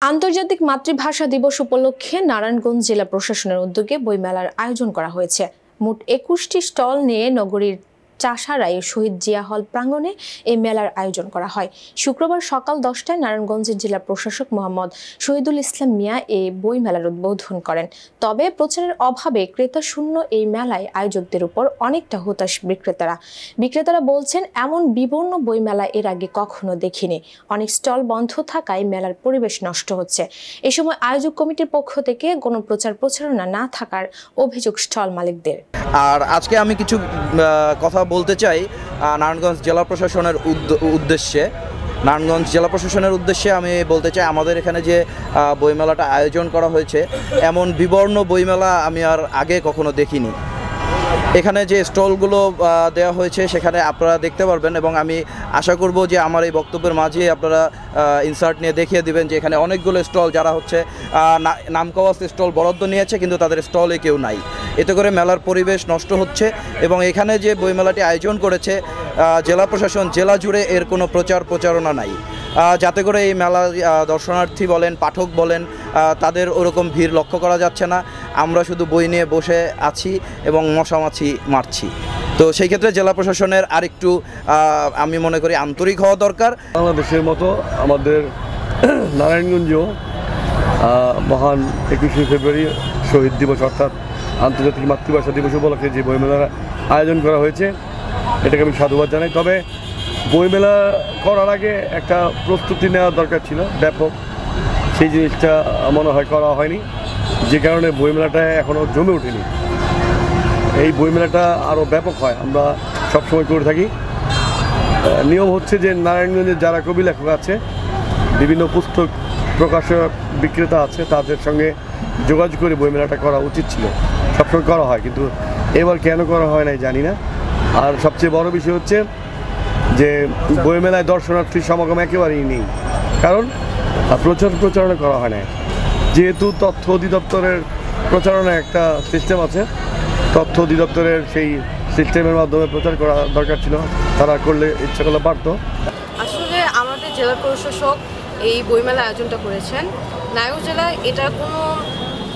আন্তর্জাতিক মাতৃভাষা দিবস উপলক্ষে নারায়ণগঞ্জ জেলা প্রশাসনের উদ্যোগে বইমেলার আয়োজন করা হয়েছে। মোট ২১টি স্টল নিয়ে নগরীর চাষারায় শহীদ জিয়া হল প্রাঙ্গণে এই মেলার আয়োজন করা হয়। শুক্রবার সকাল ১০টায় নারায়ণগঞ্জের জেলা প্রশাসক মোহাম্মদ শহীদুল ইসলাম মিয়া এই বই মেলার উদ্বোধন করেন। তবে প্রচারের অভাবে ক্রেতা শূন্য এই মেলায় আয়োজকদের উপর অনেকটা হতাশ বিক্রেতারা বলছেন, এমন বিবর্ণ বই মেলা এর আগে কখনো দেখিনি। অনেক স্টল বন্ধ থাকায় মেলার পরিবেশ নষ্ট হচ্ছে। এ সময় আয়োজক কমিটির পক্ষ থেকে কোনো প্রচারণা না থাকার অভিযোগ স্টল মালিকদের। আর আজকে আমি কিছু কথা বলতে চাই নারায়ণগঞ্জ জেলা প্রশাসনের উদ্দেশ্যে আমি বলতে চাই, আমাদের এখানে যে বইমেলাটা আয়োজন করা হয়েছে, এমন বিবর্ণ বইমেলা আমি আর আগে কখনো দেখিনি। এখানে যে স্টলগুলো দেওয়া হয়েছে সেখানে আপনারা দেখতে পারবেন, এবং আমি আশা করব যে আমার এই বক্তব্যের মাঝে আপনারা ইনসার্ট নিয়ে দেখিয়ে দিবেন যে এখানে অনেকগুলো স্টল যারা হচ্ছে নামকাওয়াস্তে স্টল বরাদ্দ নিয়েছে, কিন্তু তাদের স্টলে কেউ নাই। এতে করে মেলার পরিবেশ নষ্ট হচ্ছে, এবং এখানে যে বইমেলাটি আয়োজন করেছে জেলা প্রশাসন, জেলা জুড়ে এর কোনো প্রচারণা নাই, যাতে করে এই মেলা দর্শনার্থী বলেন, পাঠক বলেন, তাদের ওরকম ভিড় লক্ষ্য করা যাচ্ছে না। আমরা শুধু বই নিয়ে বসে আছি এবং মশামাছি মারছি। তো সেই ক্ষেত্রে জেলা প্রশাসনের আরেকটু আমি মনে করি আন্তরিক হওয়া দরকার। বাংলাদেশের মতো আমাদের নারায়ণগঞ্জেও মহান ২১শে ফেব্রুয়ারি শহীদ দিবস অর্থাৎ আন্তর্জাতিক মাতৃভাষা দিবস উপলক্ষে যে বইমেলার আয়োজন করা হয়েছে, এটাকে আমি সাধুবাদ জানাই। তবে বইমেলা করার আগে একটা প্রস্তুতি নেওয়া দরকার ছিল ব্যাপক, সেই জিনিসটা মনে হয় করা হয়নি, যে কারণে বইমেলাটা এখনও জমে ওঠেনি। এই বইমেলাটা আরও ব্যাপক হয়, আমরা সবসময় করে থাকি। নিয়ম হচ্ছে যে নারায়ণগঞ্জের যারা কবি লেখক আছে, বিভিন্ন পুস্তক প্রকাশক বিক্রেতা আছে, তাদের সঙ্গে যোগাযোগ করে বইমেলাটা করা উচিত ছিল। সবসময় করা হয়, কিন্তু এবার কেন করা হয় নাই জানি না। আর সবচেয়ে বড় বিষয় হচ্ছে যে বইমেলায় দর্শনার্থীর সমাগম একেবারেই নেই, কারণ প্রচারণা করা হয় না। যেহেতু তথ্য অধিদপ্তরের প্রচারণা একটা সিস্টেম আছে, তথ্য অধিদপ্তরের সেই সিস্টেমের মাধ্যমে প্রচার করা দরকার ছিল, তারা করলে ইচ্ছা করলে পারতো। আসলে আমাদের জেলা প্রশাসক এই বইমেলা আয়োজনটা করেছেন। নারায়ণগঞ্জ জেলায় এটা কোনো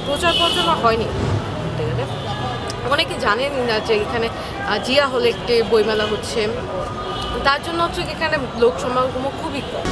প্রচারণা হয়নি। অনেকে জানেন না যে এখানে জিয়া হলে একটি বইমেলা হচ্ছে, তার জন্য হচ্ছে এখানে লোক সমাগম খুবই কম।